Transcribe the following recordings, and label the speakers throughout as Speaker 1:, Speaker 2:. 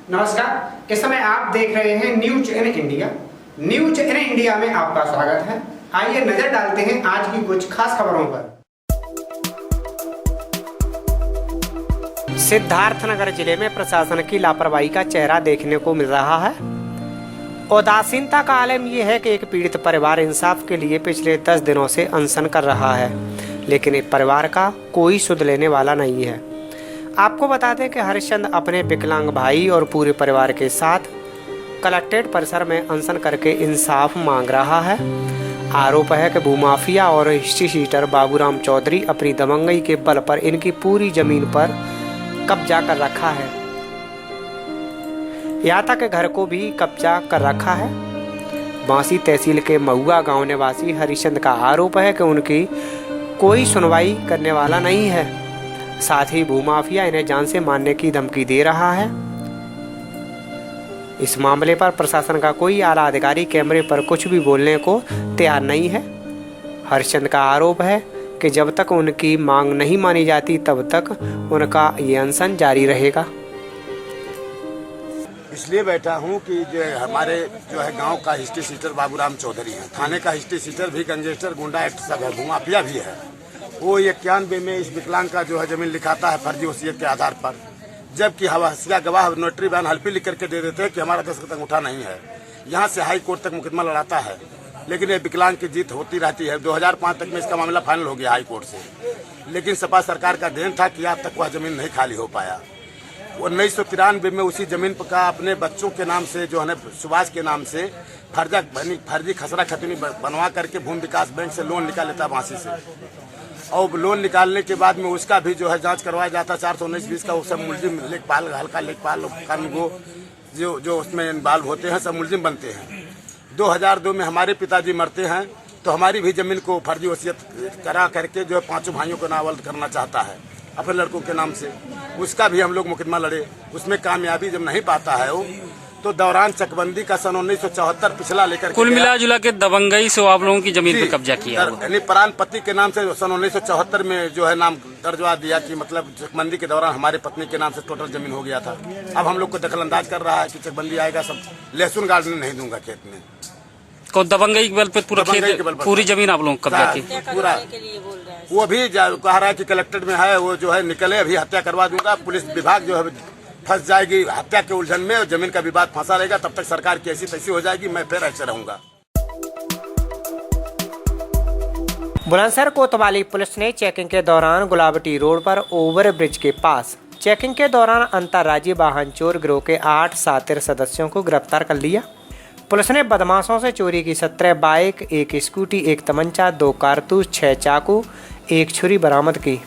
Speaker 1: नमस्कार। इस समय आप देख रहे हैं news in India. News in India में आपका स्वागत है। आइए नजर डालते हैं आज की कुछ खास खबरों पर। सिद्धार्थनगर जिले में प्रशासन की लापरवाही का चेहरा देखने को मिल रहा है। उदासीनता का आलम यह है कि एक पीड़ित परिवार इंसाफ के लिए पिछले 10 दिनों से अनशन कर रहा है, लेकिन इस परिवार का कोई सुध लेने वाला नहीं है। आपको बता दें कि हरिश्चंद्र अपने विकलांग भाई और पूरे परिवार के साथ कलेक्ट्रेट परिसर में अनशन करके इंसाफ मांग रहा है। आरोप है कि भूमाफिया और हिस्ट्री शीटर बाबूराम चौधरी अपनी दबंगई के बल पर इनकी पूरी जमीन पर कब्जा कर रखा है। यहाँ तक घर को भी कब्जा कर रखा है। बांसी तहसील के महुआ गांव निवासी हरिश्चंद्र का आरोप है कि उनकी कोई सुनवाई करने वाला नहीं है। साथ ही भूमाफिया इन्हें जान से मारने की धमकी दे रहा है। इस मामले पर प्रशासन का कोई आला अधिकारी कैमरे पर कुछ भी बोलने को तैयार नहीं है। हरिश्चंद्र का आरोप है कि जब तक उनकी मांग नहीं मानी जाती तब तक उनका ये अनशन जारी रहेगा।
Speaker 2: इसलिए बैठा हूँ कि जो हमारे गांव का हिस्ट्री शीटर बाबूराम चौधरी है, थाने का हिस्ट्री शीटर भी, गंगेस्टर, गुंडा एक्ट सब है, भूमाफिया भी है। वो 91 में इस विकलांग का जमीन लिखाता है फर्जी वसीयत के आधार पर, जबकि हवासिया गवाह नोटरी बयान हल्फी लिख करके दे देते हैं कि हमारा दस्तखत अंगूठा नहीं है। यहाँ से हाई कोर्ट तक मुकदमा लड़ाता है, लेकिन ये विकलांग की जीत होती रहती है। 2005 तक में इसका मामला फाइनल हो गया हाई कोर्ट से, लेकिन सपा सरकार का देन था कि आज तक वह जमीन नहीं खाली हो पाया। 1993 में उसी जमीन का अपने बच्चों के नाम से सुभाष के नाम से फर्जी खसरा खतनी बनवा करके भूमि विकास बैंक से लोन निकाल लेता बांसी से, और लोन निकालने के बाद में उसका भी जांच करवाया जाता। 419-20 का वो सब मुलजिम लेखपाल, हल्का लेखपाल, कानूनगो जो उसमें इन्वॉल्व होते हैं सब मुलजिम बनते हैं। 2002 में हमारे पिताजी मरते हैं तो हमारी भी जमीन को फर्जी वसीयत करा करके पांचों भाइयों को नावल करना चाहता है अपने लड़कों के नाम से। उसका भी हम लोग मुकदमा लड़े, उसमें कामयाबी जब नहीं पाता है वो, तो दौरान चकबंदी का सन 1974 पिछला लेकर
Speaker 3: कुल मिला जुला के दबंगई से आप लोगों की जमीन पर कब्जा किया,
Speaker 2: यानी प्राण पति के नाम से सन 1974 में नाम दर्जवा दिया कि मतलब चकबंदी के दौरान हमारे पत्नी के नाम से टोटल जमीन हो गया था। अब हम लोग को दखल अंदाज कर रहा है कि चकबंदी आएगा, सब लहसुन गार्डन नहीं दूंगा खेत में।
Speaker 3: को दबंगई के बल पे पूरा खेत, पूरी जमीन आप लोगों को कब्जा की
Speaker 2: पूरा। वो भी कह रहा है कि कलेक्ट्रेट में है, वो निकले, अभी हत्या करवा दूंगा। पुलिस विभाग फंस जाएगी हत्या के उलझन में, और जमीन का विवाद फंसा रहेगा, तब तक सरकार की ऐसी तैसी हो जाएगी, मैं फिर ऐसे रहूंगा।
Speaker 1: बुलंदशहर कोतवाली पुलिस ने चेकिंग के दौरान गुलाबटी रोड पर ओवर ब्रिज के पास चेकिंग के दौरान अंतर्राज्यीय वाहन चोर गिरोह के 8 शातिर सदस्यों को गिरफ्तार कर लिया। पुलिस ने बदमाशों से चोरी की 17 बाइक, 1 स्कूटी, 1 तमंचा, 2 कारतूस, 6 चाकू, 1 छुरी बरामद की।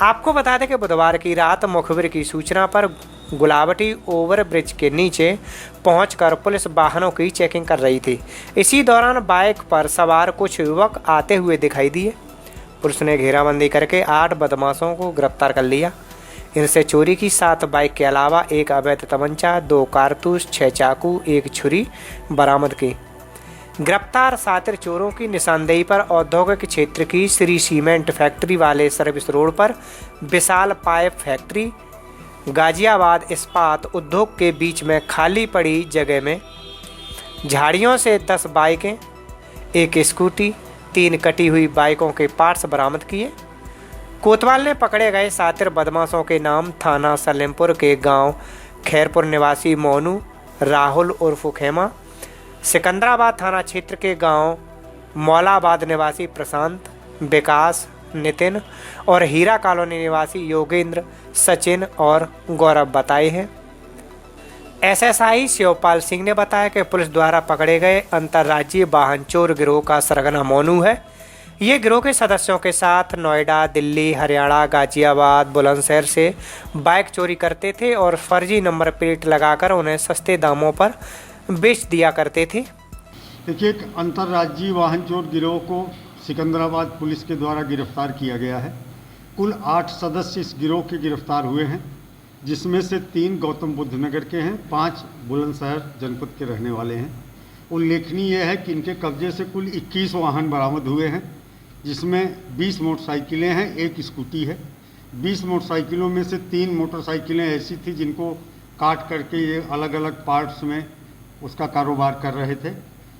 Speaker 1: आपको बता दें कि बुधवार की रात मुखबिर की सूचना पर गुलाबटी ओवर ब्रिज के नीचे पहुंचकर पुलिस वाहनों की चेकिंग कर रही थी। इसी दौरान बाइक पर सवार कुछ युवक आते हुए दिखाई दिए। पुलिस ने घेराबंदी करके 8 बदमाशों को गिरफ्तार कर लिया। इनसे चोरी की 7 बाइक के अलावा 1 अवैध तमंचा, 2 कारतूस, 6 चाकू, 1 छुरी बरामद की। गिरफ्तार शातिर चोरों की निशानदेही पर औद्योगिक क्षेत्र की श्री सीमेंट फैक्ट्री वाले सर्विस रोड पर विशाल पाइप फैक्ट्री, गाजियाबाद इस्पात उद्योग के बीच में खाली पड़ी जगह में झाड़ियों से 10 बाइकें, 1 स्कूटी, 3 कटी हुई बाइकों के पार्ट्स बरामद किए। कोतवाल ने पकड़े गए शातिर बदमाशों के नाम थाना सलेमपुर के गांव खैरपुर निवासी मोनू, राहुल उर्फ खेमा, सिकंदराबाद थाना क्षेत्र के गांव मौलाबाद निवासी प्रशांत, विकास, नितिन और हीरा कॉलोनी निवासी योगेंद्र, सचिन और गौरव बताए हैं। एसएसआई शिवपाल सिंह ने बताया कि पुलिस द्वारा पकड़े गए अंतर्राज्यीय वाहन चोर गिरोह का सरगना मोनू है। ये गिरोह के सदस्यों के साथ नोएडा, दिल्ली, हरियाणा, गाजियाबाद, बुलंदशहर से बाइक चोरी करते थे और फर्जी नंबर प्लेट लगाकर उन्हें सस्ते दामों पर बेच दिया करते थे।
Speaker 4: देखिए, एक अंतर्राज्यीय वाहन चोर गिरोह को सिकंदराबाद पुलिस के द्वारा गिरफ्तार किया गया है। कुल 8 सदस्य इस गिरोह के गिरफ्तार हुए हैं, जिसमें से 3 गौतम बुद्ध नगर के हैं, 5 बुलंदशहर जनपद के रहने वाले हैं। उल्लेखनीय यह है कि इनके कब्जे से कुल 21 वाहन बरामद हुए हैं, जिसमें 20 मोटरसाइकिलें हैं, 1 स्कूटी है, 20 मोटरसाइकिलों में से 3 मोटरसाइकिलें ऐसी थी जिनको काट करके ये अलग अलग पार्ट्स में उसका कारोबार कर रहे थे।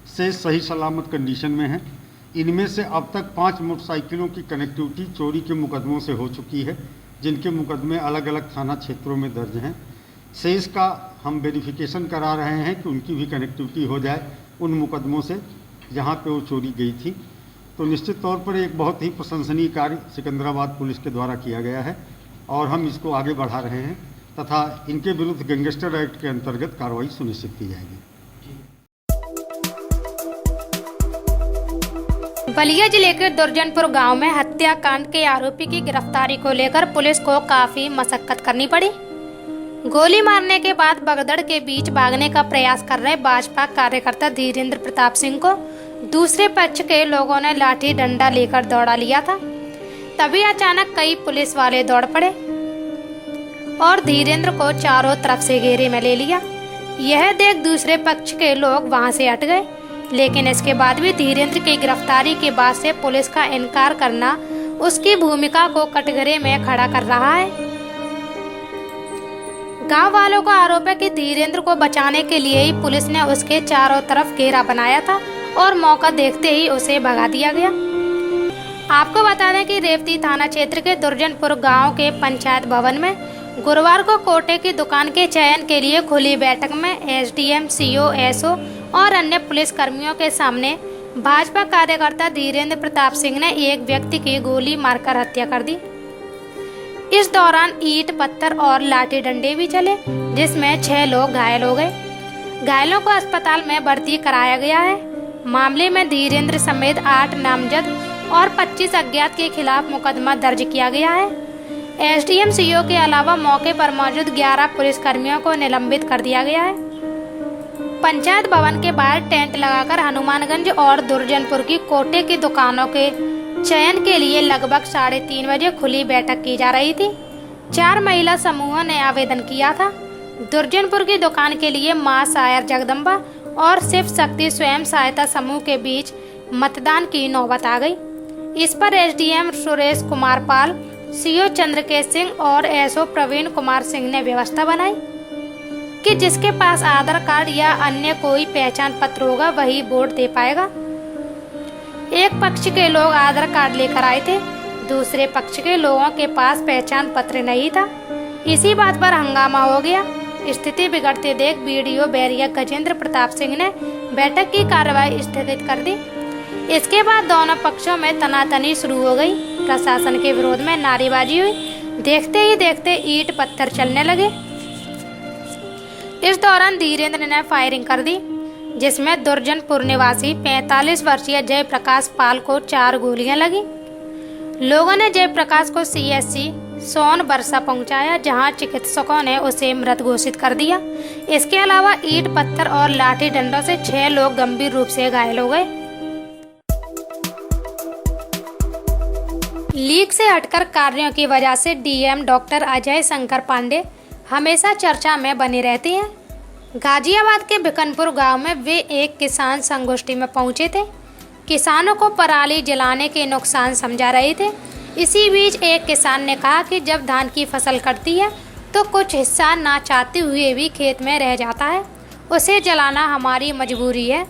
Speaker 4: से सही सलामत कंडीशन में हैं। इनमें से अब तक 5 मोटरसाइकिलों की कनेक्टिविटी चोरी के मुकदमों से हो चुकी है, जिनके मुकदमे अलग अलग थाना क्षेत्रों में दर्ज हैं। शेष का हम वेरिफिकेशन करा रहे हैं कि उनकी भी कनेक्टिविटी हो जाए उन मुकदमों से जहां पे वो चोरी गई थी। तो निश्चित तौर पर एक बहुत ही प्रशंसनीय कार्य सिकंदराबाद पुलिस के द्वारा किया गया है और हम इसको आगे बढ़ा रहे हैं तथा इनके विरुद्ध गैंगस्टर एक्ट के अंतर्गत कार्रवाई सुनिश्चित की जाएगी।
Speaker 5: बलिया जिले के दुर्जनपुर गांव में हत्याकांड के आरोपी की गिरफ्तारी को लेकर पुलिस को काफी मशक्कत करनी पड़ी। गोली मारने के बाद भगदड़ के बीच भागने का प्रयास कर रहे भाजपा कार्यकर्ता धीरेन्द्र प्रताप सिंह को दूसरे पक्ष के लोगों ने लाठी डंडा लेकर दौड़ा लिया था। तभी अचानक कई पुलिस वाले दौड़ पड़े और धीरेन्द्र को चारों तरफ से घेरे में ले लिया। यह देख दूसरे पक्ष के लोग वहां से हट गए, लेकिन इसके बाद भी धीरेन्द्र की गिरफ्तारी के बाद से पुलिस का इनकार करना उसकी भूमिका को कटघरे में खड़ा कर रहा है। गांव वालों का आरोप है कि धीरेन्द्र को बचाने के लिए ही पुलिस ने उसके चारों तरफ घेरा बनाया था और मौका देखते ही उसे भगा दिया गया। आपको बता दें कि रेवती थाना क्षेत्र के दुर्जनपुर गांव के पंचायत भवन में गुरुवार को कोटे की दुकान के चयन के लिए खुली बैठक में एसडीएम, सीओ, एसओ और अन्य पुलिस कर्मियों के सामने भाजपा कार्यकर्ता धीरेन्द्र प्रताप सिंह ने एक व्यक्ति की गोली मारकर हत्या कर दी। इस दौरान ईंट, पत्थर और लाठी डंडे भी चले, जिसमें 6 लोग घायल हो गए। घायलों को अस्पताल में भर्ती कराया गया है। मामले में धीरेन्द्र समेत 8 नामजद और 25 अज्ञात के खिलाफ मुकदमा दर्ज किया गया है। एसडीएम, सीओ के अलावा मौके पर मौजूद 11 पुलिस कर्मियों को निलंबित कर दिया गया है। पंचायत भवन के बाहर टेंट लगाकर हनुमानगंज और दुर्जनपुर की कोटे की दुकानों के चयन के लिए लगभग 3:30 बजे खुली बैठक की जा रही थी। 4 महिला समूहों ने आवेदन किया था। दुर्जनपुर की दुकान के लिए मां सायर जगदम्बा और शिव शक्ति स्वयं सहायता समूह के बीच मतदान की नौबत आ गई। इस पर एसडीएम सुरेश कुमार पाल, सीओ चंद्रकेश सिंह और एसओ प्रवीण कुमार सिंह ने व्यवस्था बनाई कि जिसके पास आधार कार्ड या अन्य कोई पहचान पत्र होगा वही वोट दे पाएगा। एक पक्ष के लोग आधार कार्ड लेकर आए थे, दूसरे पक्ष के लोगों के पास पहचान पत्र नहीं था। इसी बात पर हंगामा हो गया। स्थिति बिगड़ते देख बीडीओ बैरिया गजेंद्र प्रताप सिंह ने बैठक की कार्रवाई स्थगित कर दी। इसके बाद दोनों पक्षों में तनातनी शुरू हो गई। प्रशासन के विरोध में नारेबाजी हुई। देखते ही देखते ईंट पत्थर चलने लगे। इस दौरान धीरेन्द्र ने फायरिंग कर दी, जिसमें दुर्जनपुर निवासी 45 वर्षीय जयप्रकाश पाल को 4 गोलियां लगी। लोगों ने जयप्रकाश को सीएससी सोन बरसा पहुंचाया, जहां चिकित्सकों ने उसे मृत घोषित कर दिया। इसके अलावा ईंट, पत्थर और लाठी डंडों से 6 लोग गंभीर रूप से घायल हो गए। लीक से हटकर कार्यों की वजह से डीएम डॉक्टर अजय शंकर पांडे हमेशा चर्चा में बने रहते हैं। गाजियाबाद के बिकनपुर गांव में वे एक किसान संगोष्ठी में पहुंचे थे। किसानों को पराली जलाने के नुकसान समझा रहे थे। इसी बीच एक किसान ने कहा कि जब धान की फसल कटती है तो कुछ हिस्सा ना चाहते हुए भी खेत में रह जाता है, उसे जलाना हमारी मजबूरी है।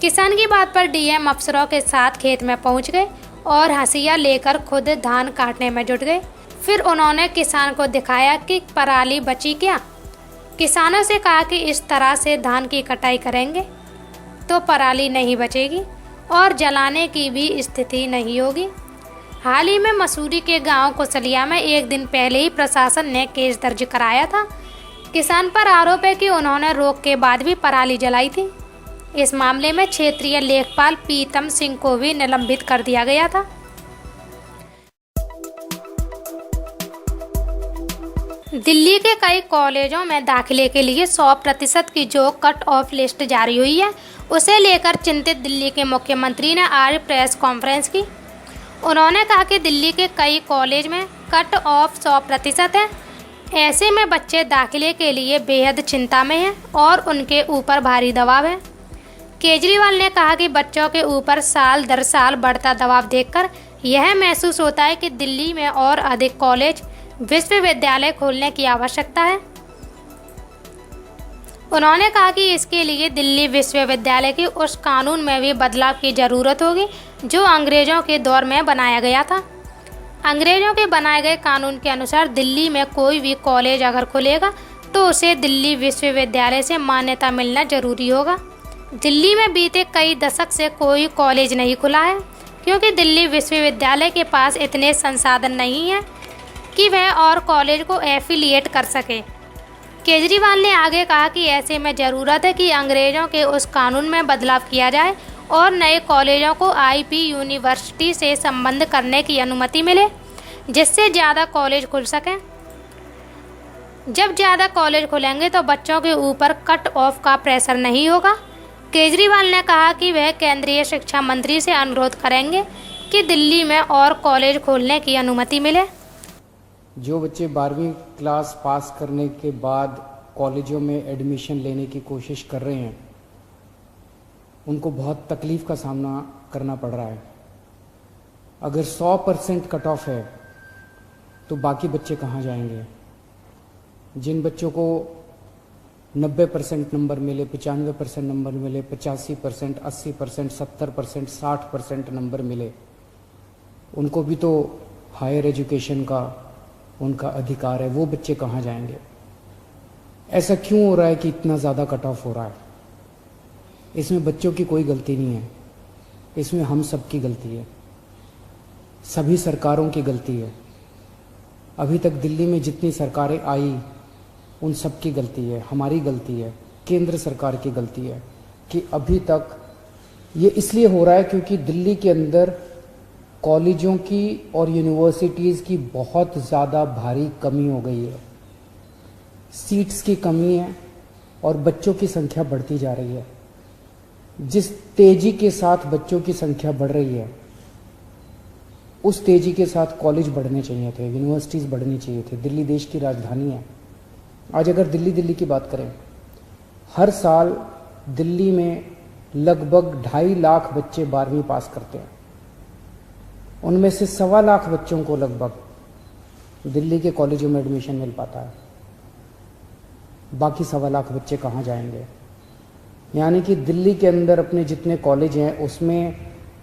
Speaker 5: किसान की बात पर डीएम अफसरों के साथ खेत में पहुंच गए और हंसिया लेकर खुद धान काटने में जुट गए। फिर उन्होंने किसान को दिखाया कि पराली बची क्या। किसानों से कहा कि इस तरह से धान की कटाई करेंगे तो पराली नहीं बचेगी और जलाने की भी स्थिति नहीं होगी। हाल ही में मसूरी के गांव कुसलिया में एक दिन पहले ही प्रशासन ने केस दर्ज कराया था। किसान पर आरोप है कि उन्होंने रोक के बाद भी पराली जलाई थी। इस मामले में क्षेत्रीय लेखपाल पीतम सिंह को भी निलंबित कर दिया गया था। दिल्ली के कई कॉलेजों में दाखिले के लिए 100% की जो कट ऑफ लिस्ट जारी हुई है, उसे लेकर चिंतित दिल्ली के मुख्यमंत्री ने आज प्रेस कॉन्फ्रेंस की। उन्होंने कहा कि दिल्ली के कई कॉलेज में कट ऑफ 100% है। ऐसे में बच्चे दाखिले के लिए बेहद चिंता में हैं और उनके ऊपर भारी दबाव है। केजरीवाल ने कहा कि बच्चों के ऊपर साल दर साल बढ़ता दबाव देखकर यह महसूस होता है कि दिल्ली में और अधिक कॉलेज विश्वविद्यालय खोलने की आवश्यकता है। उन्होंने कहा कि इसके लिए दिल्ली विश्वविद्यालय के उस कानून में भी बदलाव की जरूरत होगी जो अंग्रेजों के दौर में बनाया गया था। अंग्रेजों के बनाए गए कानून के अनुसार दिल्ली में कोई भी कॉलेज अगर खुलेगा तो उसे दिल्ली विश्वविद्यालय से मान्यता मिलना जरूरी होगा। दिल्ली में बीते कई दशक से कोई कॉलेज नहीं खुला है क्योंकि दिल्ली विश्वविद्यालय के पास इतने संसाधन नहीं हैं कि वह और कॉलेज को एफिलिएट कर सके। केजरीवाल ने आगे कहा कि ऐसे में ज़रूरत है कि अंग्रेजों के उस कानून में बदलाव किया जाए और नए कॉलेजों को आईपी यूनिवर्सिटी से संबंध करने की अनुमति मिले जिससे ज़्यादा कॉलेज खुल सकें। जब ज़्यादा कॉलेज खुलेंगे तो बच्चों के ऊपर कट ऑफ का प्रेशर नहीं होगा। केजरीवाल ने कहा कि वह केंद्रीय शिक्षा मंत्री से अनुरोध करेंगे कि दिल्ली में और कॉलेज खोलने की अनुमति मिले।
Speaker 6: जो बच्चे 12वीं क्लास पास करने के बाद कॉलेजों में एडमिशन लेने की कोशिश कर रहे हैं उनको बहुत तकलीफ़ का सामना करना पड़ रहा है। अगर 100% कट ऑफ है तो बाकी बच्चे कहाँ जाएंगे? जिन बच्चों को 90% नंबर मिले, 95% नंबर मिले, 85%, 80%, 70%, 60% नंबर मिले, उनको भी तो हायर एजुकेशन का उनका अधिकार है। वो बच्चे कहाँ जाएंगे? ऐसा क्यों हो रहा है कि इतना ज़्यादा कट ऑफ हो रहा है? इसमें बच्चों की कोई गलती नहीं है, इसमें हम सब की गलती है, सभी सरकारों की गलती है। अभी तक दिल्ली में जितनी सरकारें आई उन सब की गलती है, हमारी गलती है, केंद्र सरकार की गलती है कि अभी तक ये इसलिए हो रहा है क्योंकि दिल्ली के अंदर कॉलेजों की और यूनिवर्सिटीज़ की बहुत ज़्यादा भारी कमी हो गई है। सीट्स की कमी है और बच्चों की संख्या बढ़ती जा रही है। जिस तेज़ी के साथ बच्चों की संख्या बढ़ रही है उस तेज़ी के साथ कॉलेज बढ़ने चाहिए थे, यूनिवर्सिटीज़ बढ़नी चाहिए थे। दिल्ली देश की राजधानी है। आज अगर दिल्ली की बात करें, हर साल दिल्ली में लगभग 2.5 लाख बच्चे 12वीं पास करते हैं। उनमें से 1.25 लाख बच्चों को लगभग दिल्ली के कॉलेजों में एडमिशन मिल पाता है। बाकी 1.25 लाख बच्चे कहाँ जाएंगे? यानी कि दिल्ली के अंदर अपने जितने कॉलेज हैं उसमें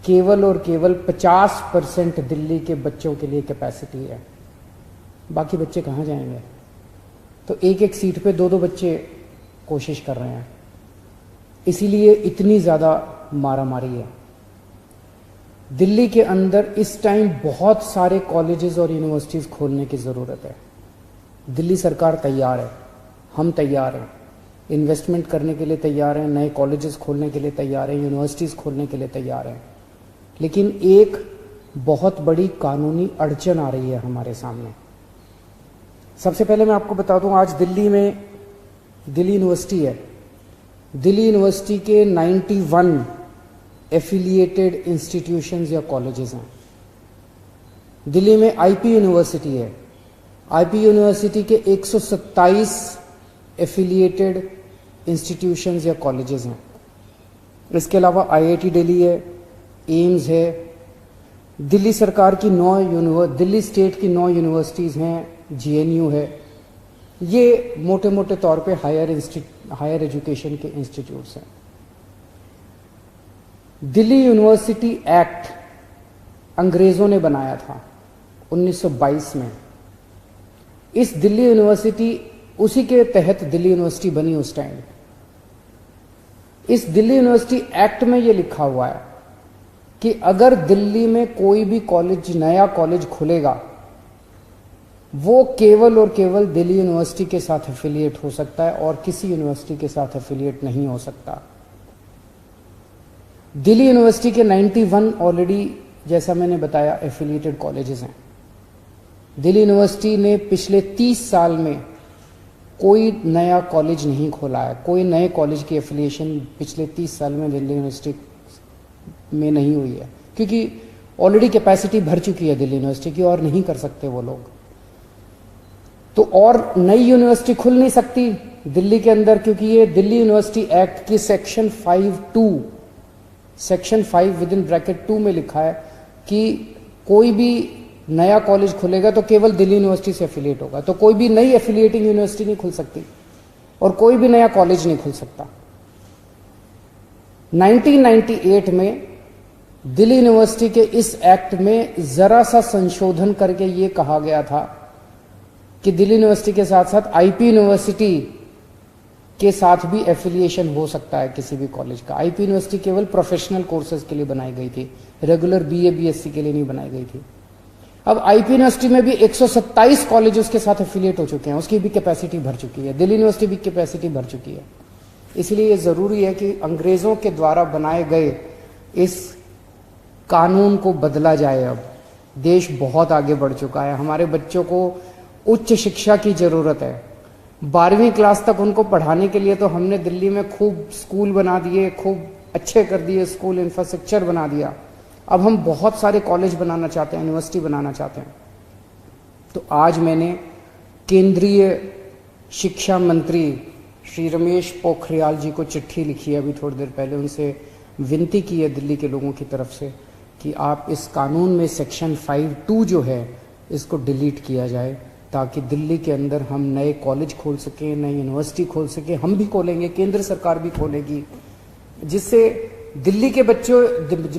Speaker 6: केवल और केवल 50% दिल्ली के बच्चों के लिए कैपेसिटी है। बाकी बच्चे कहाँ जाएंगे? तो एक एक सीट पे 2-2 बच्चे कोशिश कर रहे हैं, इसीलिए इतनी ज़्यादा मारामारी है। दिल्ली के अंदर इस टाइम बहुत सारे कॉलेजेस और यूनिवर्सिटीज़ खोलने की ज़रूरत है। दिल्ली सरकार तैयार है, हम तैयार हैं, इन्वेस्टमेंट करने के लिए तैयार हैं, नए कॉलेजेस खोलने के लिए तैयार हैं, यूनिवर्सिटीज़ खोलने के लिए तैयार हैं। लेकिन एक बहुत बड़ी कानूनी अड़चन आ रही है हमारे सामने। सबसे पहले मैं आपको बता दूं, आज दिल्ली में दिल्ली यूनिवर्सिटी है। दिल्ली यूनिवर्सिटी के 91 एफिलिएटेड इंस्टीट्यूशंस या कॉलेजेस हैं। दिल्ली में आईपी यूनिवर्सिटी है। आईपी यूनिवर्सिटी के 127 एफिलिएटेड इंस्टीट्यूशंस या कॉलेजेस हैं। इसके अलावा आईआईटी दिल्ली है, एम्स है। दिल्ली सरकार की दिल्ली स्टेट की 9 यूनिवर्सिटीज़ हैं, जीएनयू है। ये मोटे मोटे तौर पे हायर एजुकेशन के इंस्टीट्यूट्स हैं। दिल्ली यूनिवर्सिटी एक्ट अंग्रेज़ों ने बनाया था 1922 में। इस दिल्ली यूनिवर्सिटी, उसी के तहत दिल्ली यूनिवर्सिटी बनी उस टाइम। इस दिल्ली यूनिवर्सिटी एक्ट में ये लिखा हुआ है कि अगर दिल्ली में कोई भी कॉलेज, नया कॉलेज खुलेगा, वो केवल और केवल दिल्ली यूनिवर्सिटी के साथ एफिलिएट हो सकता है और किसी यूनिवर्सिटी के साथ एफिलिएट नहीं हो सकता। दिल्ली यूनिवर्सिटी के 91 ऑलरेडी, जैसा मैंने बताया, एफिलिएटेड कॉलेजेस हैं। दिल्ली यूनिवर्सिटी ने पिछले 30 साल में कोई नया कॉलेज नहीं खोला है। कोई नए कॉलेज की एफिलिएशन पिछले 30 साल में दिल्ली यूनिवर्सिटी में नहीं हुई है, क्योंकि ऑलरेडी कैपेसिटी भर चुकी है दिल्ली यूनिवर्सिटी की और नहीं कर सकते वो लोग। तो और नई यूनिवर्सिटी खुल नहीं सकती दिल्ली के अंदर, क्योंकि ये दिल्ली यूनिवर्सिटी एक्ट की सेक्शन 5(2) विद इन ब्रैकेट 2 में लिखा है कि कोई भी नया कॉलेज खुलेगा तो केवल दिल्ली यूनिवर्सिटी से एफिलिएट होगा, तो कोई भी नई एफिलिएटिंग यूनिवर्सिटी नहीं खुल सकती और कोई भी नया कॉलेज नहीं खुल सकता। 1998 में दिल्ली यूनिवर्सिटी के इस एक्ट में जरा सा संशोधन करके ये कहा गया था कि दिल्ली यूनिवर्सिटी के साथ साथ आईपी यूनिवर्सिटी के साथ भी एफिलिएशन हो सकता है किसी भी कॉलेज का। आईपी यूनिवर्सिटी केवल प्रोफेशनल कोर्सेज के लिए बनाई गई थी, रेगुलर बीए बीएससी के लिए नहीं बनाई गई थी। अब आईपी यूनिवर्सिटी में भी 127 कॉलेज उसके साथ एफिलिएट हो चुके हैं, उसकी भी कैपेसिटी भर चुकी है, दिल्ली यूनिवर्सिटी भी कैपेसिटी भर चुकी है। इसलिए ये जरूरी है कि अंग्रेजों के द्वारा बनाए गए इस कानून को बदला जाए। अब देश बहुत आगे बढ़ चुका है, हमारे बच्चों को उच्च शिक्षा की जरूरत है। 12वीं क्लास तक उनको पढ़ाने के लिए तो हमने दिल्ली में खूब स्कूल बना दिए, खूब अच्छे कर दिए, स्कूल इंफ्रास्ट्रक्चर बना दिया। अब हम बहुत सारे कॉलेज बनाना चाहते हैं, यूनिवर्सिटी बनाना चाहते हैं। तो आज मैंने केंद्रीय शिक्षा मंत्री श्री रमेश पोखरियाल जी को चिट्ठी लिखी है, अभी थोड़ी देर पहले। उनसे विनती की है दिल्ली के लोगों की तरफ से कि आप इस कानून में सेक्शन 5(2) जो है इसको डिलीट किया जाए, ताकि दिल्ली के अंदर हम नए कॉलेज खोल सकें, नई यूनिवर्सिटी खोल सकें। हम भी खोलेंगे, केंद्र सरकार भी खोलेगी, जिससे दिल्ली के बच्चों,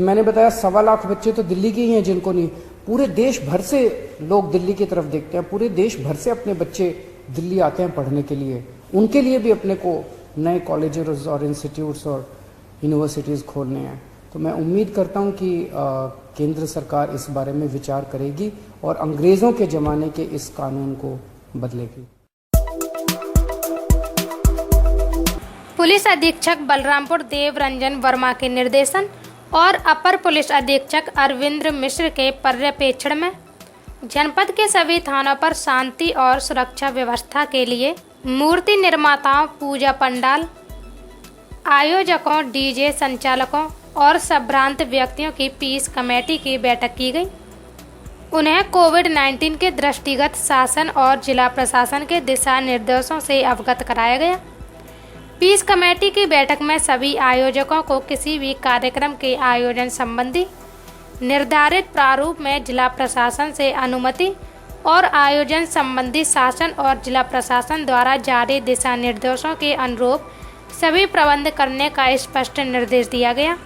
Speaker 6: मैंने बताया 1.25 लाख बच्चे तो दिल्ली के ही हैं जिनको नहीं, पूरे देश भर से लोग दिल्ली की तरफ देखते हैं, पूरे देश भर से अपने बच्चे दिल्ली आते हैं पढ़ने के लिए। उनके लिए भी अपने को नए कॉलेजेस और इंस्टीट्यूट्स और यूनिवर्सिटीज़ खोलने हैं। तो मैं उम्मीद करता हूं कि केंद्र सरकार इस बारे में विचार करेगी और अंग्रेज़ों के ज़माने के इस कानून को बदलेगी।
Speaker 5: पुलिस अधीक्षक बलरामपुर देव रंजन वर्मा के निर्देशन और अपर पुलिस अधीक्षक अरविंद्र मिश्र के पर्यवेक्षण में जनपद के सभी थानों पर शांति और सुरक्षा व्यवस्था के लिए मूर्ति निर्माताओं, पूजा पंडाल आयोजकों, डीजे संचालकों और संभ्रांत व्यक्तियों की पीस कमेटी की बैठक की गई। उन्हें कोविड-19 के दृष्टिगत शासन और जिला प्रशासन के दिशा निर्देशों से अवगत कराया गया। पीस कमेटी की बैठक में सभी आयोजकों को किसी भी कार्यक्रम के आयोजन संबंधी निर्धारित प्रारूप में जिला प्रशासन से अनुमति और आयोजन संबंधी शासन और जिला प्रशासन द्वारा जारी दिशा निर्देशों के अनुरूप सभी प्रबंध करने का स्पष्ट निर्देश दिया गया।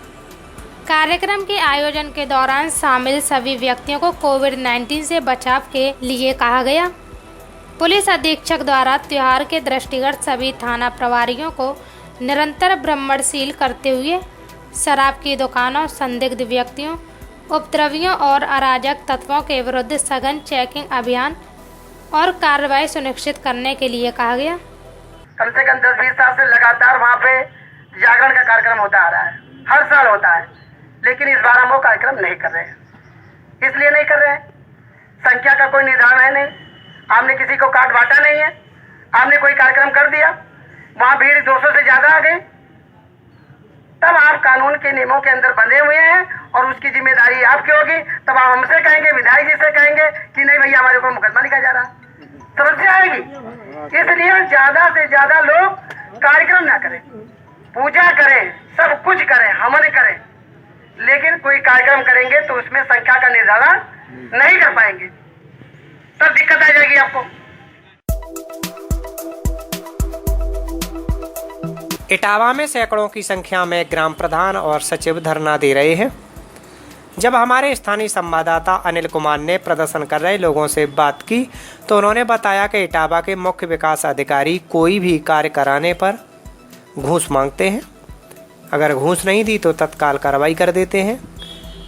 Speaker 5: कार्यक्रम के आयोजन के दौरान शामिल सभी व्यक्तियों को कोविड-19 से बचाव के लिए कहा गया। पुलिस अधीक्षक द्वारा त्योहार के दृष्टिगत सभी थाना प्रभारियों को निरंतर भ्रमणशील करते हुए शराब की दुकानों, संदिग्ध व्यक्तियों, उपद्रवियों और अराजक तत्वों के विरुद्ध सघन चेकिंग अभियान और कार्रवाई सुनिश्चित करने के लिए कहा गया।
Speaker 7: कम से कम 10-20 साल से लगातार वहाँ पे जागरण का कार्यक्रम होता आ रहा है, हर साल होता है, लेकिन इस बार हम वो कार्यक्रम नहीं कर रहे हैं। इसलिए नहीं कर रहे हैं, संख्या का कोई निर्धारण है नहीं, आपने किसी को काट बांटा नहीं है, आपने कोई कार्यक्रम कर दिया, वहाँ भीड़ 200 से ज्यादा आ गई, तब आप कानून के नियमों के अंदर बंधे हुए हैं और उसकी जिम्मेदारी आपकी होगी। तब आप हमसे कहेंगे, विधायक जी से कहेंगे कि नहीं भैया हमारे ऊपर मुकदमा लिखा जा रहा है, समस्या आएगी। इसलिए ज्यादा से ज्यादा लोग कार्यक्रम ना करें, पूजा करें, सब कुछ करें, हवन करें, लेकिन कोई कार्यक्रम करेंगे तो उसमें संख्या का निर्धारण नहीं कर पाएंगे, तब दिक्कत आ जाएगी आपको।
Speaker 1: इटावा में सैकड़ों की संख्या में ग्राम प्रधान और सचिव धरना दे रहे हैं। जब हमारे स्थानीय संवाददाता अनिल कुमार ने प्रदर्शन कर रहे लोगों से बात की तो उन्होंने बताया कि इटावा के मुख्य विकास अधिकारी कोई भी कार्य कराने पर घूस मांगते हैं। अगर घूस नहीं दी तो तत्काल कार्रवाई कर देते हैं,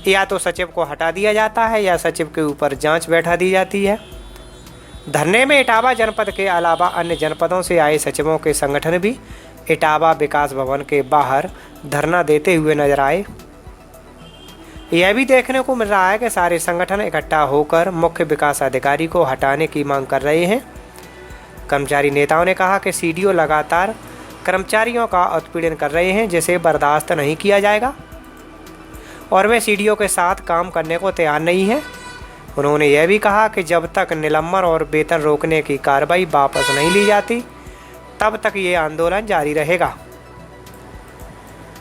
Speaker 1: या तो सचिव को हटा दिया जाता है या सचिव के ऊपर जांच बैठा दी जाती है। धरने में इटावा जनपद के अलावा अन्य जनपदों से आए सचिवों के संगठन भी इटावा विकास भवन के बाहर धरना देते हुए नजर आए। यह भी देखने को मिल रहा है कि सारे संगठन इकट्ठा होकर मुख्य विकास अधिकारी को हटाने की मांग कर रहे हैं। कर्मचारी नेताओं ने कहा कि सीडीओ लगातार कर्मचारियों का उत्पीड़न कर रहे हैं, जिसे बर्दाश्त नहीं किया जाएगा और वे सीडीओ के साथ काम करने को तैयार नहीं है। उन्होंने यह भी कहा कि जब तक निलंबन और वेतन रोकने की कार्रवाई वापस नहीं ली जाती तब तक ये आंदोलन जारी रहेगा।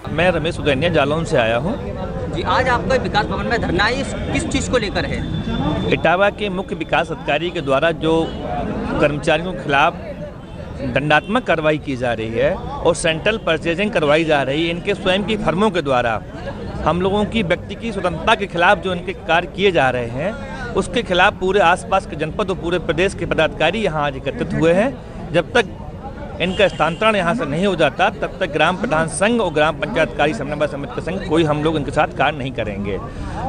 Speaker 8: मैं रमेश उदैनिया जालौन से आया हूँ। जी, आज आपका विकास भवन में धरना है, किस चीज़ को लेकर है?
Speaker 9: इटावा के मुख्य विकास अधिकारी के द्वारा जो कर्मचारियों के खिलाफ दंडात्मक कार्रवाई की जा रही है और सेंट्रल परचेजिंग करवाई जा रही है, इनके स्वयं की फर्मों के द्वारा हम लोगों की व्यक्ति की स्वतंत्रता के खिलाफ जो इनके कार्य किए जा रहे हैं, उसके खिलाफ पूरे आसपास के जनपद और पूरे प्रदेश के पदाधिकारी यहाँ आज एकत्रित हुए हैं। जब तक इनका स्थानांतरण यहाँ से नहीं हो जाता तब तक ग्राम प्रधान संघ और ग्राम पंचायत कार्य समन्वय समिति के संघ कोई हम लोग इनके साथ कार्य नहीं करेंगे।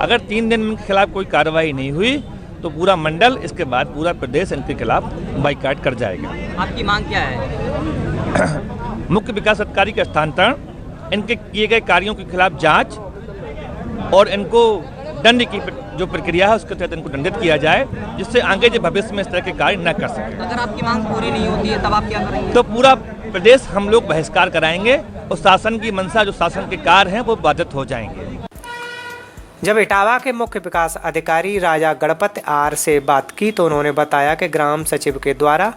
Speaker 9: अगर 3 दिन में इनके खिलाफ कोई कार्रवाई नहीं हुई तो पूरा मंडल, इसके बाद पूरा प्रदेश इनके खिलाफ बाइकाट कर जाएगा।
Speaker 8: आपकी मांग क्या है?
Speaker 9: मुख्य विकास अधिकारी का स्थानांतरण, इनके किए गए कार्यों के खिलाफ जांच और इनको दंड की जो प्रक्रिया है उसके तहत इनको दंडित किया जाए, जिससे आगे जो भविष्य में इस तरह के कार्य न कर सके।
Speaker 8: अगर आपकी मांग पूरी नहीं होती है तब आप क्या करेंगे?
Speaker 9: तो पूरा प्रदेश हम लोग बहिष्कार कराएंगे और शासन की मंशा, जो शासन के कार्य हैं, वो बाधित हो जाएंगे।
Speaker 1: जब इटावा के मुख्य विकास अधिकारी राजा गणपत आर से बात की तो उन्होंने बताया कि ग्राम सचिव के द्वारा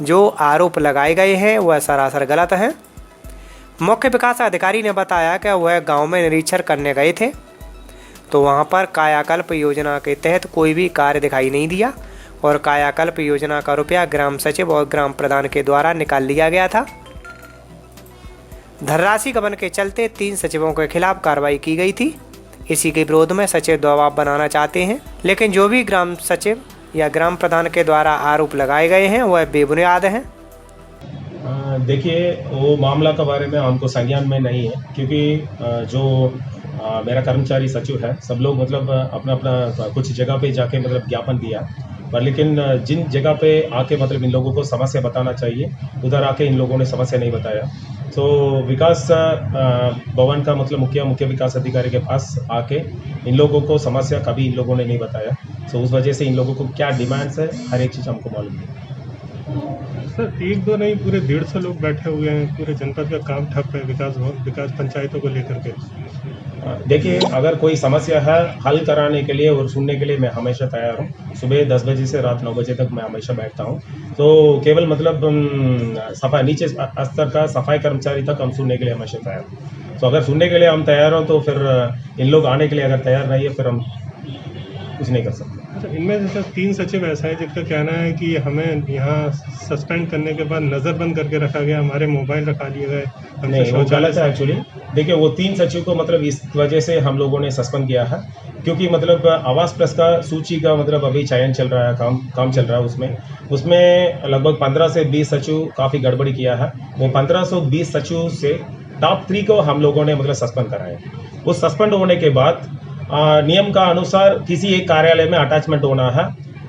Speaker 1: जो आरोप लगाए गए हैं वह सरासर गलत है। मुख्य विकास अधिकारी ने बताया कि वह गांव में निरीक्षण करने गए थे तो वहां पर कायाकल्प योजना के तहत कोई भी कार्य दिखाई नहीं दिया और कायाकल्प योजना का रुपया ग्राम सचिव और ग्राम प्रधान के द्वारा निकाल लिया गया था। धनराशि गबन के चलते 3 सचिवों के खिलाफ कार्रवाई की गई थी। इसी के विरोध में सचिव दबाव बनाना चाहते हैं, लेकिन जो भी ग्राम सचिव या ग्राम प्रधान के द्वारा आरोप लगाए गए हैं वह बेबुनियाद हैं।
Speaker 10: देखिए, वो मामला के बारे में हमको संज्ञान में नहीं है, क्योंकि जो मेरा कर्मचारी सचिव है, सब लोग मतलब अपना अपना कुछ जगह पे जाके मतलब ज्ञापन दिया, पर लेकिन जिन जगह पे आके मतलब इन लोगों को समस्या बताना चाहिए उधर आके इन लोगों ने समस्या नहीं बताया। तो विकास भवन का मतलब मुख्य विकास अधिकारी के पास आके इन लोगों को समस्या कभी इन लोगों ने नहीं बताया। तो उस वजह से इन लोगों को क्या डिमांड्स है हर एक चीज़ हमको मालूम है।
Speaker 11: सर, 1-2 नहीं, पूरे 150 लोग बैठे हुए हैं, पूरे जनपद का काम ठप है विकास पंचायतों को लेकर के।
Speaker 10: देखिए, अगर कोई समस्या है हल कराने के लिए और सुनने के लिए मैं हमेशा तैयार हूँ। सुबह 10 बजे से रात 9 बजे तक मैं हमेशा बैठता हूँ। तो केवल मतलब सफाई नीचे स्तर का सफाई कर्मचारी तक हम सुनने के लिए हमेशा तैयार हूँ। तो अगर सुनने के लिए हम तैयार हों तो फिर इन लोग आने के लिए अगर तैयार नहीं है फिर हम कुछ नहीं कर सकते।
Speaker 11: अच्छा, इनमें जैसे 3 सचिव ऐसा है जिनका कहना है कि हमें यहाँ सस्पेंड करने के बाद नज़रबंद करके रखा गया, हमारे मोबाइल रखा लिए गए।
Speaker 10: नहीं, वो गलत है एक्चुअली। देखिए, वो 3 सचिव को मतलब इस वजह से हम लोगों ने सस्पेंड किया है क्योंकि मतलब आवास प्लस का सूची का मतलब अभी चयन चल रहा है, काम चल रहा है। उसमें लगभग 15 से 20 सचिव काफ़ी गड़बड़ी किया है। वो 1520 सचिव से टॉप 3 को हम लोगों ने मतलब सस्पेंड कराया। उस सस्पेंड होने के बाद नियम का अनुसार किसी एक कार्यालय में अटैचमेंट होना है।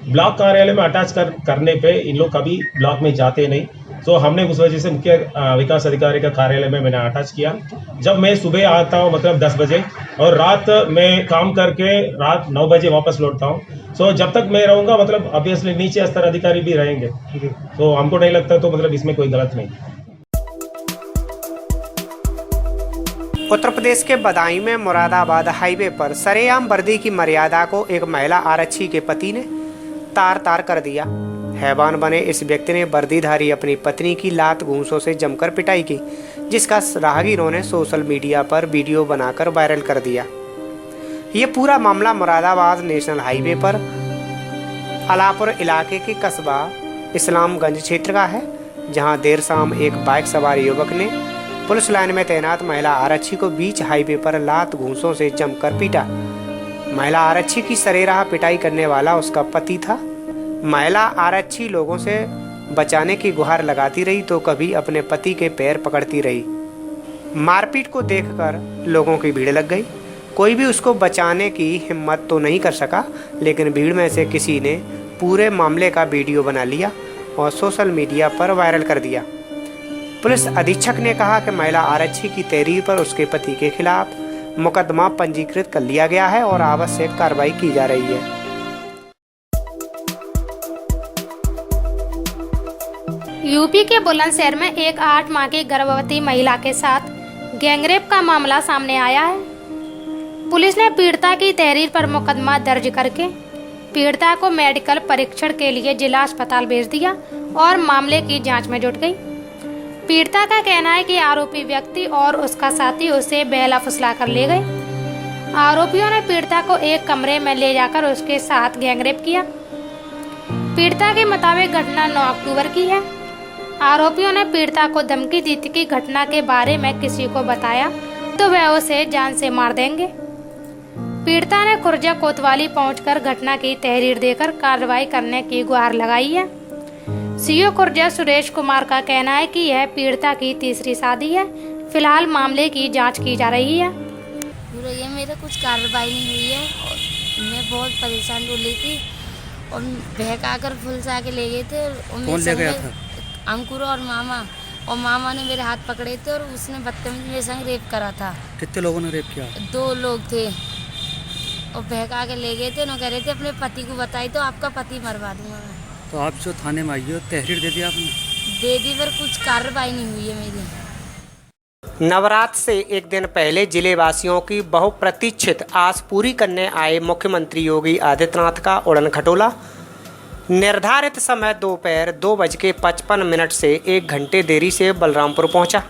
Speaker 10: ब्लॉक कार्यालय में अटैच करने पे इन लोग कभी ब्लॉक में जाते नहीं। तो हमने उस वजह से मुख्य विकास अधिकारी का कार्यालय में मैंने अटैच किया। जब मैं सुबह आता हूँ मतलब 10 बजे और रात में काम करके रात 9 बजे वापस लौटता हूँ। तो जब तक मैं रहूँगा मतलब ऑब्वियसली नीचे स्तर अधिकारी भी रहेंगे। तो हमको नहीं लगता तो मतलब इसमें कोई गलत नहीं।
Speaker 1: उत्तर प्रदेश के बदायूं में मुरादाबाद हाईवे पर सरेआम वर्दी की मर्यादा को एक महिला आरक्षी के पति ने तार कर दिया। हैवान बने इस व्यक्ति ने वर्दीधारी अपनी पत्नी की लात घूंसों से जमकर पिटाई की, जिसका राहगीरों ने सोशल मीडिया पर वीडियो बनाकर वायरल कर दिया। ये पूरा मामला मुरादाबाद नेशनल हाईवे पर अलापुर इलाके के कस्बा इस्लामगंज क्षेत्र का है, जहां देर शाम एक बाइक सवार युवक ने पुलिस लाइन में तैनात महिला आरक्षी को बीच हाईवे पर लात घूंसों से जमकर पीटा। महिला आरक्षी की सरेराह पिटाई करने वाला उसका पति था। महिला आरक्षी लोगों से बचाने की गुहार लगाती रही तो कभी अपने पति के पैर पकड़ती रही। मारपीट को देखकर लोगों की भीड़ लग गई। कोई भी उसको बचाने की हिम्मत तो नहीं कर सका, लेकिन भीड़ में से किसी ने पूरे मामले का वीडियो बना लिया और सोशल मीडिया पर वायरल कर दिया। पुलिस अधीक्षक ने कहा कि महिला आरक्षी की तहरीर पर उसके पति के खिलाफ मुकदमा पंजीकृत कर लिया गया है और आवश्यक कार्रवाई की जा रही है।
Speaker 5: यूपी के बुलंदशहर में एक 8 माह की गर्भवती महिला के साथ गैंगरेप का मामला सामने आया है। पुलिस ने पीड़िता की तहरीर पर मुकदमा दर्ज करके पीड़िता को मेडिकल परीक्षण के लिए जिला अस्पताल भेज दिया और मामले की जांच में जुट गई। पीड़िता का कहना है कि आरोपी व्यक्ति और उसका साथी उसे बहला फुसला कर ले गए। आरोपियों ने पीड़िता को एक कमरे में ले जाकर उसके साथ गैंगरेप किया। पीड़िता के मुताबिक घटना 9 अक्टूबर की है। आरोपियों ने पीड़िता को धमकी दी थी कि घटना के बारे में किसी को बताया तो वह उसे जान से मार देंगे। पीड़िता ने खुर्जा कोतवाली पहुंचकर घटना की तहरीर देकर कार्रवाई करने की गुहार लगाई है। सीओ खुर्जा सुरेश कुमार का कहना है कि यह पीड़िता की तीसरी शादी है। फिलहाल मामले की जांच की जा रही है।
Speaker 12: ये मेरा कुछ कार्रवाई नहीं हुई है और मैं बहुत परेशान रही थी और बहका कर फुल से आके ले गए थे। कौन ले गया था? अंकुर और मामा ने मेरे हाथ पकड़े थे और उसने बदतमीजी मेरे संग रेप करा था।
Speaker 13: कितने लोगों ने रेप किया?
Speaker 12: 2 लोग थे और बहका के ले गए थे। उन्होंने कह रहे थे अपने पति को बताई तो आपका पति मरवा दूंगा मैं।
Speaker 13: तो आप जो थाने में आई हो तहरीर दे दी आपने?
Speaker 12: दे दी पर कुछ कार्रवाई नहीं हुई है मेरी।
Speaker 1: नवरात्र से एक दिन पहले जिले वासियों की बहुप्रतीक्षित आस पूरी करने आए मुख्यमंत्री योगी आदित्यनाथ का उड़न खटोला निर्धारित समय दोपहर 2:55 से 1 घंटे देरी से बलरामपुर पहुंचा।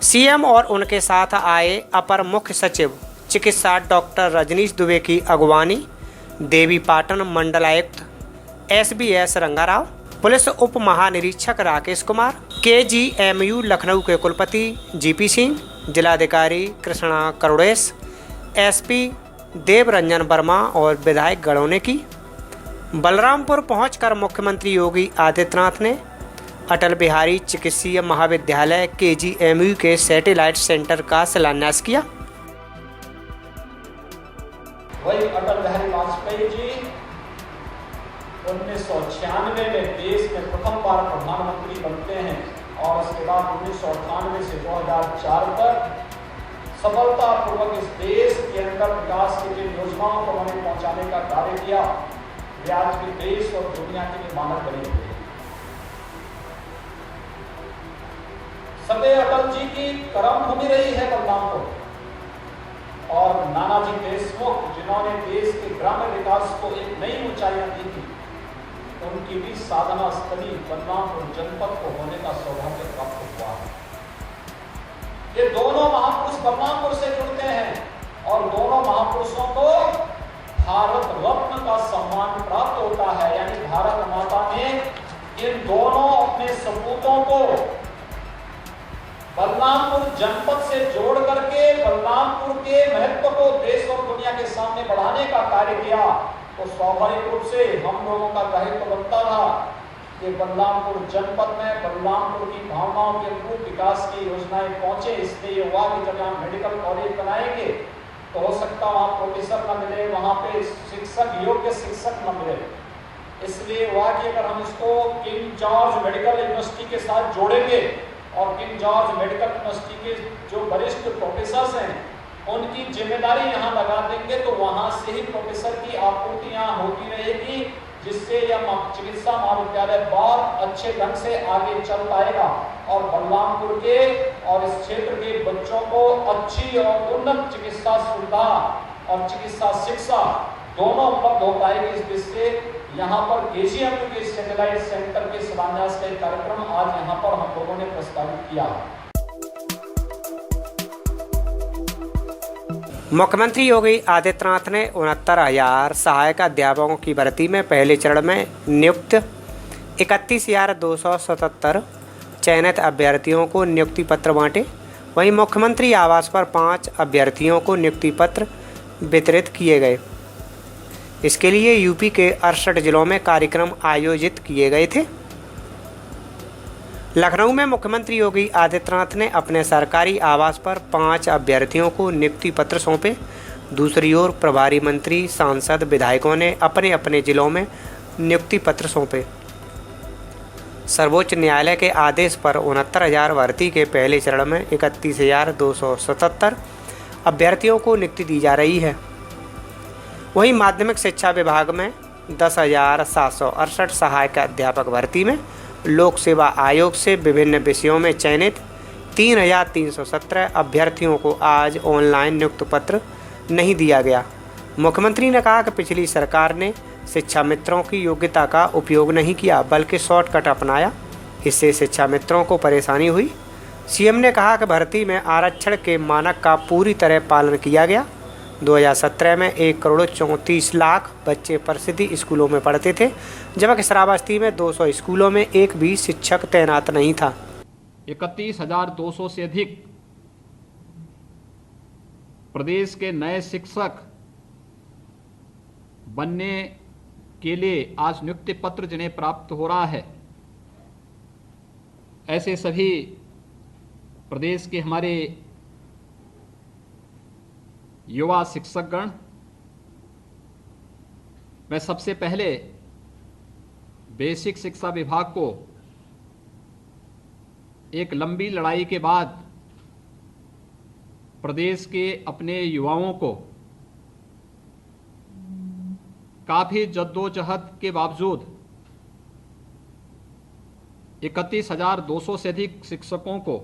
Speaker 1: सीएम और उनके साथ आए अपर मुख्य सचिव चिकित्सा डॉक्टर रजनीश दुबे की अगवानी, देवी पाटन मंडलायुक्त SBS रंगाराव, पुलिस उप महानिरीक्षक राकेश कुमार, KGMU लखनऊ के कुलपति GP सिंह, जिलाधिकारी कृष्णा करुड़ेश, SP देवरंजन वर्मा और विधायक गणों ने की। बलरामपुर पहुंचकर मुख्यमंत्री योगी आदित्यनाथ ने अटल बिहारी चिकित्सीय महाविद्यालय KGMU के सैटेलाइट सेंटर का शिलान्यास किया।
Speaker 14: वही अटल बिहारी वाजपेयी जी 1996 में देश में प्रथम बार प्रधानमंत्री बनते हैं और उसके बाद 1998 से 2004 तक सफलतापूर्वक इस देश के अंदर विकास की जिन योजनाओं को उन्होंने पहुंचाने का कार्य किया, वे आज भी देश और दुनिया के लिए मानक बने हुए हैं। सदैव अटल जी की कर्मभूमि रही है बलरामपुर और नानाजी देशमुख जिन्होंने देश के ग्रामीण विकास को एक नई ऊंचाइयां दी थी, उनकी भी साधना स्थली बलरामपुर जनपद को होने का सौभाग्य प्राप्त हुआ है। ये दोनों महापुरुष बलरामपुर से जुड़ते हैं और दोनों महापुरुषों को भारत रत्न का सम्मान प्राप्त होता है। यानी भारत माता ने इन दोनों अपने सपूतों को बलरामपुर जनपद से जोड़ करके बलरामपुर के महत्व को देश और दुनिया के सामने बढ़ाने का कार्य किया। तो स्वाभाविक रूप से हम लोगों का दायित्व बनता था कि बलरामपुर जनपद में बलरामपुर की भावनाओं के अनुरूप विकास की योजनाएं पहुंचे। इसलिए ये हुआ कि जब यहाँ मेडिकल कॉलेज बनाएंगे तो हो सकता है वहाँ प्रोफेसर न मिले, वहाँ पे शिक्षक योग्य शिक्षक न मिले। इसलिए हुआ कि अगर हम इसको किंग जॉर्ज मेडिकल यूनिवर्सिटी के साथ जोड़ेंगे और किंग जॉर्ज मेडिकल यूनिवर्सिटी के जो वरिष्ठ प्रोफेसर हैं उनकी जिम्मेदारी यहाँ लगा देंगे तो वहाँ से ही प्रोफेसर की आपूर्ति यहाँ होती रहेगी, जिससे यह चिकित्सा महाविद्यालय बहुत अच्छे ढंग से आगे चल पाएगा और बलरामपुर के और इस क्षेत्र के बच्चों को अच्छी और उन्नत चिकित्सा सुविधा और चिकित्सा शिक्षा दोनों उपलब्ध हो पाएगी। इस दृष्टि से यहाँ पर KGMU के सैटेलाइट सेंटर के शिलान्यास का कार्यक्रम आज यहाँ पर हम लोगों ने प्रस्तावित किया।
Speaker 1: मुख्यमंत्री योगी आदित्यनाथ ने 69,000 सहायक अध्यापकों की भर्ती में पहले चरण में नियुक्त 31,277 चयनित अभ्यर्थियों को नियुक्ति पत्र बांटे। वहीं मुख्यमंत्री आवास पर 5 अभ्यर्थियों को नियुक्ति पत्र वितरित किए गए। इसके लिए यूपी के 68 जिलों में कार्यक्रम आयोजित किए गए थे। लखनऊ में मुख्यमंत्री योगी आदित्यनाथ ने अपने सरकारी आवास पर 5 अभ्यर्थियों को नियुक्ति पत्र सौंपे। दूसरी ओर प्रभारी मंत्री, सांसद, विधायकों ने अपने अपने जिलों में नियुक्ति पत्र सौंपे। सर्वोच्च न्यायालय के आदेश पर 69,000 भर्ती के पहले चरण में 31,277 अभ्यर्थियों को नियुक्ति दी जा रही है। वहीं माध्यमिक शिक्षा विभाग में 10,768 सहायक अध्यापक भर्ती में लोक सेवा आयोग से विभिन्न विषयों में चयनित 3,317 अभ्यर्थियों को आज ऑनलाइन नियुक्ति पत्र नहीं दिया गया। मुख्यमंत्री ने कहा कि पिछली सरकार ने शिक्षा मित्रों की योग्यता का उपयोग नहीं किया बल्कि शॉर्टकट अपनाया। इससे शिक्षा मित्रों को परेशानी हुई। सीएम ने कहा कि भर्ती में आरक्षण के मानक का पूरी तरह पालन किया गया। 2017 में 1,34,00,000 बच्चे परिषदी स्कूलों में पढ़ते थे, जबकि श्रावस्ती में 200 स्कूलों में एक भी शिक्षक तैनात नहीं था।
Speaker 14: 31,200 से अधिक प्रदेश के नए शिक्षक बनने के लिए आज नियुक्ति पत्र जिन्हें प्राप्त हो रहा है, ऐसे सभी प्रदेश के हमारे युवा शिक्षकगण, मैं सबसे पहले बेसिक शिक्षा विभाग को एक लंबी लड़ाई के बाद प्रदेश के अपने युवाओं को काफ़ी जद्दोजहद के बावजूद 31,200 से अधिक शिक्षकों को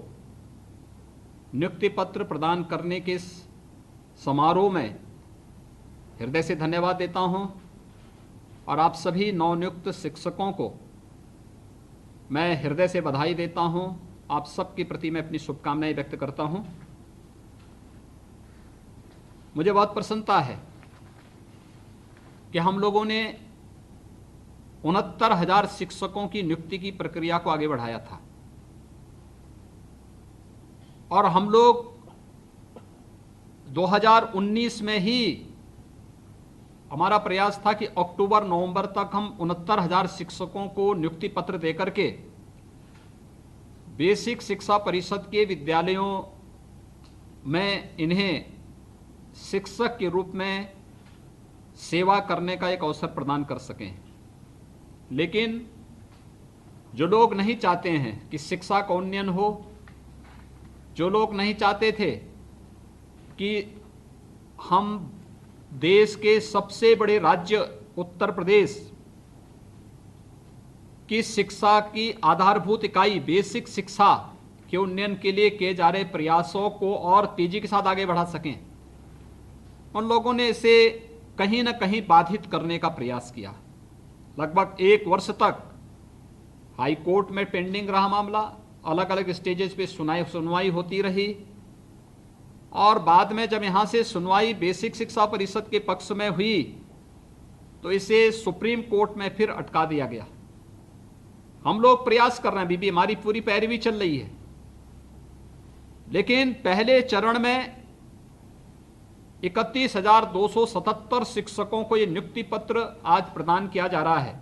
Speaker 14: नियुक्ति पत्र प्रदान करने के समारोह में हृदय से धन्यवाद देता हूं और आप सभी नवनियुक्त शिक्षकों को मैं हृदय से बधाई देता हूं। आप सबके प्रति मैं अपनी शुभकामनाएं व्यक्त करता हूं। मुझे बहुत प्रसन्नता है कि हम लोगों ने 69,000 शिक्षकों की नियुक्ति की प्रक्रिया को आगे बढ़ाया था और हम लोग 2019 में ही हमारा प्रयास था कि अक्टूबर-नवंबर तक हम 69,000 शिक्षकों को नियुक्ति पत्र देकर के बेसिक शिक्षा परिषद के विद्यालयों में इन्हें शिक्षक के रूप में सेवा करने का एक अवसर प्रदान कर सकें। लेकिन जो लोग नहीं चाहते हैं कि शिक्षा का उन्नयन हो, जो लोग नहीं चाहते थे कि हम देश के सबसे बड़े राज्य उत्तर प्रदेश की शिक्षा की आधारभूत इकाई बेसिक शिक्षा के उन्नयन के लिए किए जा रहे प्रयासों को और तेजी के साथ आगे बढ़ा सकें, उन लोगों ने इसे कहीं न कहीं बाधित करने का प्रयास किया। लगभग 1 वर्ष तक हाई कोर्ट में पेंडिंग रहा मामला, अलग अलग स्टेजेस पे सुनवाई होती रही और बाद में जब यहाँ से सुनवाई बेसिक शिक्षा परिषद के पक्ष में हुई तो इसे सुप्रीम कोर्ट में फिर अटका दिया गया। हम लोग प्रयास कर रहे हैं, अभी हमारी पूरी पैरवी चल रही है, लेकिन पहले चरण में 31,277 शिक्षकों को ये नियुक्ति पत्र आज प्रदान किया जा रहा है।